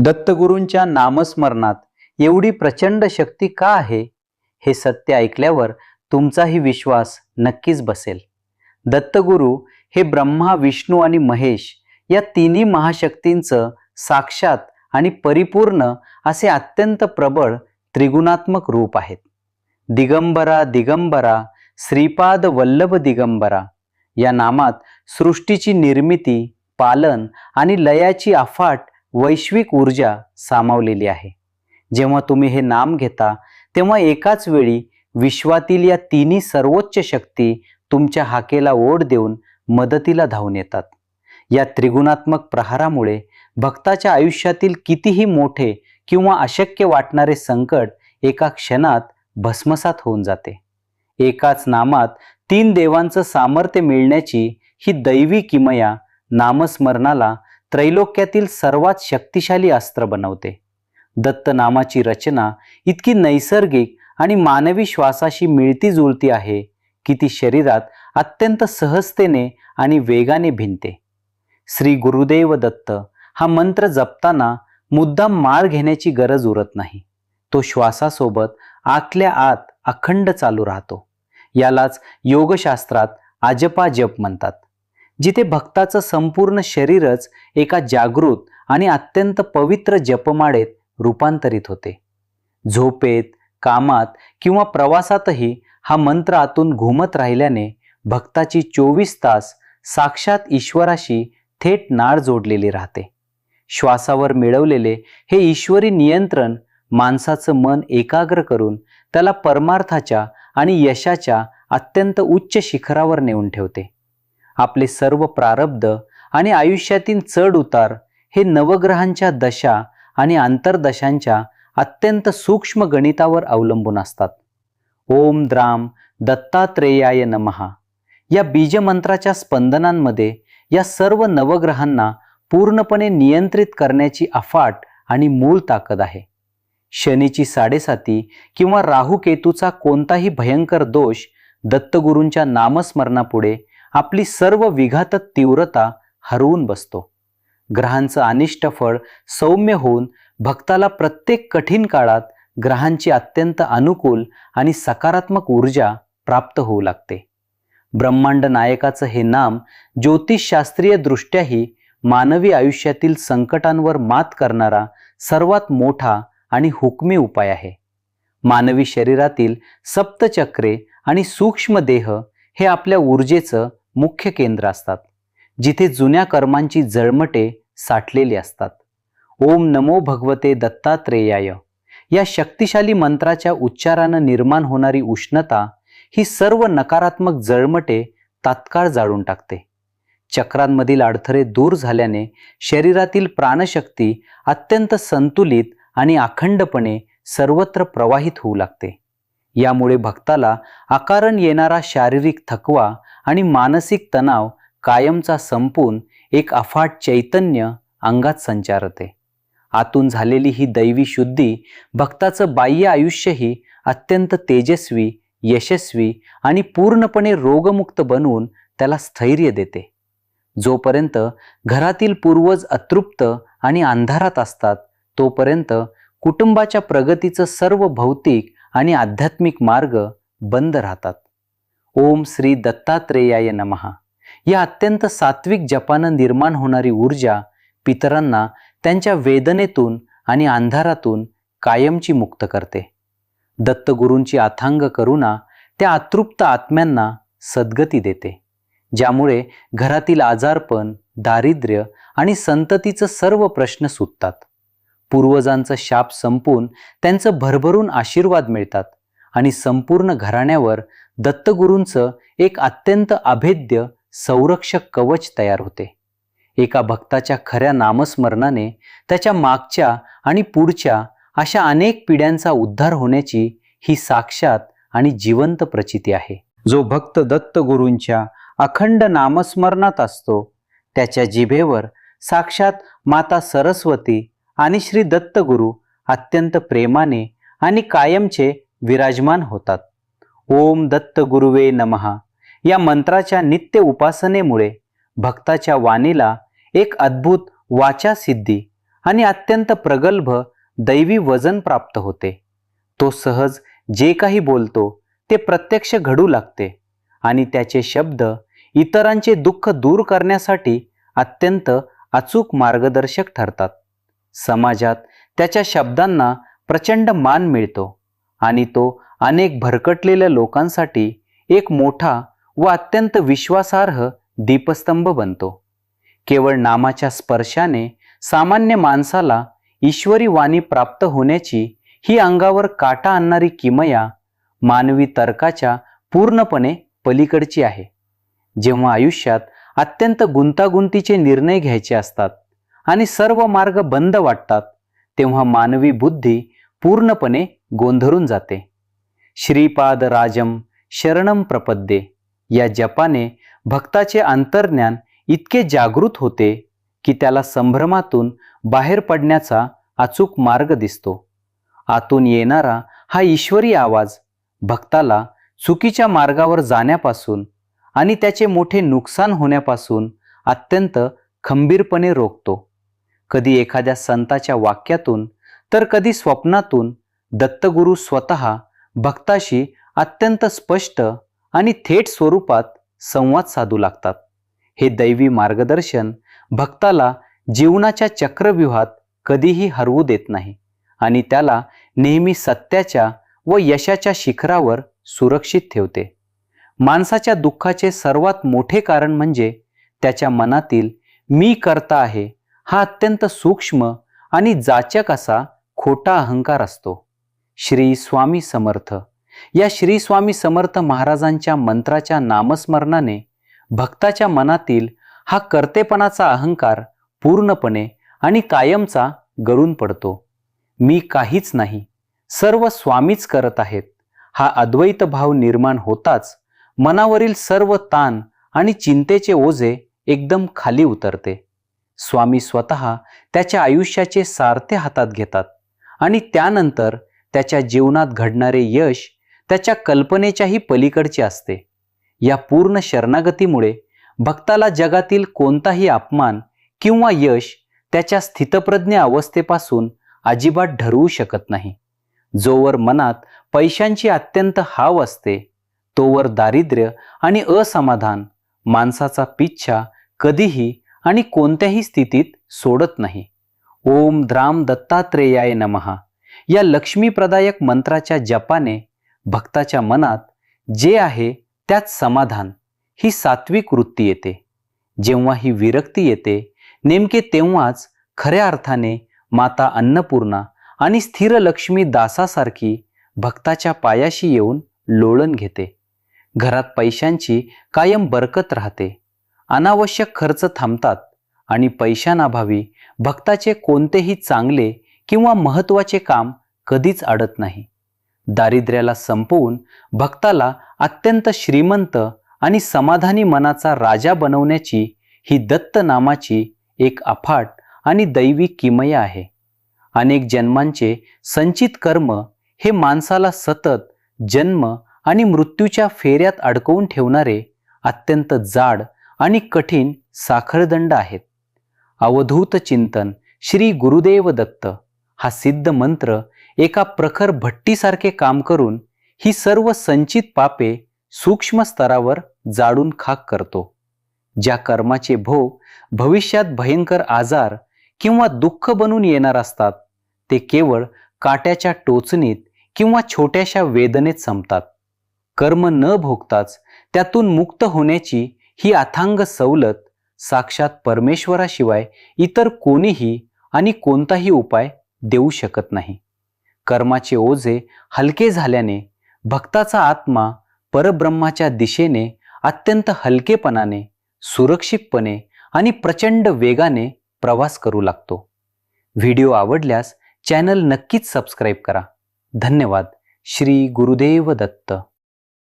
दत्तगुरूंच्या नामस्मरणात एवढी प्रचंड शक्ती का आहे, हे सत्य ऐकल्यावर तुमचाही विश्वास नक्कीच बसेल. दत्तगुरू हे ब्रह्मा, विष्णू आणि महेश या तिन्ही महाशक्तींचं साक्षात आणि परिपूर्ण असे अत्यंत प्रबळ त्रिगुणात्मक रूप आहेत. दिगंबरा दिगंबरा श्रीपाद वल्लभ दिगंबरा या नामात सृष्टीची निर्मिती, पालन आणि लयाची अफाट वैश्विक ऊर्जा सामावलेली आहे. जेव्हा तुम्ही हे नाम घेता तेव्हा एकाच वेळी विश्वातील या तिन्ही सर्वोच्च शक्ती तुमच्या हाकेला ओढ देऊन मदतीला धावून येतात. या त्रिगुणात्मक प्रहारामुळे भक्ताच्या आयुष्यातील कितीही मोठे किंवा अशक्य वाटणारे संकट एका क्षणात भस्मसात होऊन जाते. एकाच नामात तीन देवांचं सामर्थ्य मिळण्याची ही दैवी किमया नामस्मरणाला त्रैलोक्यातील सर्वात शक्तिशाली अस्त्र बनवते. दत्त नामाची रचना इतकी नैसर्गिक आणि मानवी श्वासाशी मिळती जुळती आहे की ती शरीरात अत्यंत सहजतेने आणि वेगाने भिनते. श्री गुरुदेव दत्त हा मंत्र जपताना मुद्दाम माळ घेण्याची गरज उरत नाही. तो श्वासासोबत आतल्या आत अखंड चालू राहतो. यालाच योगशास्त्रात आजपा जप म्हणतात, जिथे भक्ताचं संपूर्ण शरीरच एका जागृत आणि अत्यंत पवित्र जपमाळेत रूपांतरित होते. झोपेत, कामात किंवा प्रवासातही हा मंत्र आतून घुमत राहिल्याने भक्ताची 24 तास साक्षात ईश्वराशी थेट नाळ जोडलेली राहते. श्वासावर मिळवलेले हे ईश्वरी नियंत्रण माणसाचं मन एकाग्र करून त्याला परमार्थाच्या आणि यशाच्या अत्यंत उच्च शिखरावर नेऊन ठेवते. आपले सर्व प्रारब्ध आणि आयुष्यातील चढ उतार हे नवग्रहांच्या दशा आणि आंतरदशांच्या अत्यंत सूक्ष्म गणितावर अवलंबून असतात. ओम द्राम दत्तात्रेयाय नमः या बीजमंत्राच्या स्पंदनांमध्ये या सर्व नवग्रहांना पूर्णपणे नियंत्रित करण्याची अफाट आणि मूळ ताकद आहे. शनीची 7.5 किंवा राहू केतूचा कोणताही भयंकर दोष दत्तगुरूंच्या नामस्मरणापुढे आपली सर्व विघातक तीव्रता हरवून बसतो. ग्रहांचं अनिष्ट फळ सौम्य होऊन भक्ताला प्रत्येक कठीण काळात ग्रहांची अत्यंत अनुकूल आणि सकारात्मक ऊर्जा प्राप्त होऊ लागते. ब्रह्मांड नायकाचं हे नाम ज्योतिषशास्त्रीय दृष्ट्याही मानवी आयुष्यातील संकटांवर मात करणारा सर्वात मोठा आणि हुकमी उपाय आहे. मानवी शरीरातील सप्तचक्रे आणि सूक्ष्म देह हे आपल्या ऊर्जेचं मुख्य केंद्र असतात, जिथे जुन्या कर्मांची जळमटे साठलेली असतात. ओम नमो भगवते दत्तात्रेयाय या शक्तिशाली मंत्राच्या उच्चारानं निर्माण होणारी उष्णता ही सर्व नकारात्मक जळमटे तात्काळ जाळून टाकते. चक्रांमधील अडथळे दूर झाल्याने शरीरातील प्राणशक्ती अत्यंत संतुलित आणि अखंडपणे सर्वत्र प्रवाहित होऊ लागते. यामुळे भक्ताला अकारण येणारा शारीरिक थकवा आणि मानसिक तणाव कायमचा संपून एक अफाट चैतन्य अंगात संचारते. आतून झालेली ही दैवी शुद्धी भक्ताचं बाह्य आयुष्यही अत्यंत तेजस्वी, यशस्वी आणि पूर्णपणे रोगमुक्त बनवून त्याला स्थैर्य देते. जोपर्यंत घरातील पूर्वज अतृप्त आणि अंधारात असतात तोपर्यंत कुटुंबाच्या प्रगतीचं सर्व भौतिक आणि आध्यात्मिक मार्ग बंद राहतात. ओम श्री दत्तात्रेयाय नमः या अत्यंत सात्विक जपानं निर्माण होणारी ऊर्जा पितरांना त्यांच्या वेदनेतून आणि अंधारातून कायमची मुक्त करते. दत्तगुरूंची अथांग करुणा त्या अतृप्त आत्म्यांना सद्गती देते, ज्यामुळे घरातील आजारपण, दारिद्र्य आणि संततीचं सर्व प्रश्न सुटतात. पूर्वजांचा शाप संपून त्यांचं भरभरून आशीर्वाद मिळतात आणि संपूर्ण घराण्यावर दत्तगुरूंचं एक अत्यंत अभेद्य संरक्षक कवच तयार होते. एका भक्ताच्या खऱ्या नामस्मरणाने त्याच्या मागच्या आणि पुढच्या अशा अनेक पिढ्यांचा उद्धार होण्याची ही साक्षात आणि जिवंत प्रचिती आहे. जो भक्त दत्तगुरूंच्या अखंड नामस्मरणात असतो त्याच्या जिभेवर साक्षात माता सरस्वती आणि श्री दत्तगुरू अत्यंत प्रेमाने आणि कायमचे विराजमान होतात. ओम दत्त गुरुवे नमः या मंत्राच्या नित्य उपासनेमुळे भक्ताच्या वाणीला एक अद्भुत वाचा सिद्धी आणि अत्यंत प्रगल्भ दैवी वजन प्राप्त होते. तो सहज जे काही बोलतो ते प्रत्यक्ष घडू लागते आणि त्याचे शब्द इतरांचे दुःख दूर करण्यासाठी अत्यंत अचूक मार्गदर्शक ठरतात. समाजात त्याच्या शब्दांना प्रचंड मान मिळतो आणि तो अनेक भरकटलेल्या लोकांसाठी एक मोठा व अत्यंत विश्वासार्ह दीपस्तंभ बनतो. केवळ नामाच्या स्पर्शाने सामान्य माणसाला ईश्वरी वाणी प्राप्त होण्याची ही अंगावर काटा आणणारी किमया मानवी तर्काच्या पूर्णपणे पलीकडची आहे. जेव्हा आयुष्यात अत्यंत गुंतागुंतीचे निर्णय घ्यायचे असतात आणि सर्व मार्ग बंद वाटतात, तेव्हा मानवी बुद्धी पूर्णपणे गोंधळून जाते. श्रीपाद राजम शरणम प्रपद्ये या जपाने भक्ताचे अंतर्ज्ञान इतके जागृत होते की त्याला संभ्रमातून बाहेर पडण्याचा अचूक मार्ग दिसतो. आतून येणारा हा ईश्वरी आवाज भक्ताला चुकीच्या मार्गावर जाण्यापासून आणि त्याचे मोठे नुकसान होण्यापासून अत्यंत खंबीरपणे रोखतो. कधी एखाद्या संताच्या वाक्यातून तर कधी स्वप्नातून दत्तगुरू स्वतः भक्ताशी अत्यंत स्पष्ट आणि थेट स्वरूपात संवाद साधू लागतात. हे दैवी मार्गदर्शन भक्ताला जीवनाच्या चक्रव्यूहात कधीही हरवू देत नाही आणि त्याला नेहमी सत्याच्या व यशाच्या शिखरावर सुरक्षित ठेवते. माणसाच्या दुःखाचे सर्वात मोठे कारण म्हणजे त्याच्या मनातील मी करता आहे हा अत्यंत सूक्ष्म आणि जाचक असा खोटा अहंकार असतो. श्री स्वामी समर्थ या श्री स्वामी समर्थ महाराजांच्या मंत्राच्या नामस्मरणाने भक्ताच्या मनातील हा कर्तेपणाचा अहंकार पूर्णपणे आणि कायमचा गळून पडतो. मी काहीच नाही, सर्व स्वामीच करत आहेत हा अद्वैत भाव निर्माण होताच मनावरील सर्व ताण आणि चिंतेचे ओझे एकदम खाली उतरते. स्वामी स्वतः त्याच्या आयुष्याचे सारथे हातात घेतात आणि त्यानंतर त्याच्या जीवनात घडणारे यश त्याच्या कल्पनेच्याही पलीकडचे असते. या पूर्ण शरणागतीमुळे भक्ताला जगातील कोणताही अपमान किंवा यश त्याच्या स्थितप्रज्ञ अवस्थेपासून अजिबात ढरवू शकत नाही. जोवर मनात पैशांची अत्यंत हाव असते तोवर दारिद्र्य आणि असमाधान माणसाचा पिच्छा कधीही आणि कोणत्याही स्थितीत सोडत नाही. ओम द्राम दत्तात्रेयाय नमः या लक्ष्मीप्रदायक मंत्राच्या जपाने भक्ताच्या मनात जे आहे त्यात समाधान ही सात्विक वृत्ती येते. जेव्हा ही विरक्ती येते नेमके तेव्हाच खऱ्या अर्थाने माता अन्नपूर्णा आणि स्थिर लक्ष्मी दासासारखी भक्ताच्या पायाशी येऊन लोळण घेते. घरात पैशांची कायम बरकत राहते. अनावश्यक खर्च थांबतात आणि पैशांअभावी भक्ताचे कोणतेही चांगले किंवा महत्त्वाचे काम कधीच अडत नाही. दारिद्र्याला संपवून भक्ताला अत्यंत श्रीमंत आणि समाधानी मनाचा राजा बनवण्याची ही दत्त नामाची एक अफाट आणि दैवी किमया आहे. अनेक जन्मांचे संचित कर्म हे माणसाला सतत जन्म आणि मृत्यूच्या फेऱ्यात अडकवून ठेवणारे अत्यंत जाड आणि कठीण साखळदंड आहेत. अवधूत चिंतन श्री गुरुदेव दत्त हा सिद्ध मंत्र एका प्रखर भट्टीसारखे काम करून ही सर्व संचित पापे सूक्ष्म स्तरावर जाळून खाक करतो. ज्या कर्माचे भोग भविष्यात भयंकर आजार किंवा दुःख बनून येणार असतात ते केवळ काट्याच्या टोचणीत किंवा छोट्याशा वेदनेत संपतात. कर्म न भोगताच त्यातून मुक्त होण्याची ही अथांग सवलत साक्षात परमेश्वराशिवाय इतर कोणीही आणि कोणताही उपाय देऊ शकत नाही. कर्माचे ओझे हलके झाल्याने भक्ताचा आत्मा परब्रह्माच्या दिशेने अत्यंत हलकेपणाने, सुरक्षितपणे आणि प्रचंड वेगाने प्रवास करू लागतो. व्हिडिओ आवडल्यास चॅनल नक्कीच सबस्क्राईब करा. धन्यवाद. श्री गुरुदेव दत्त.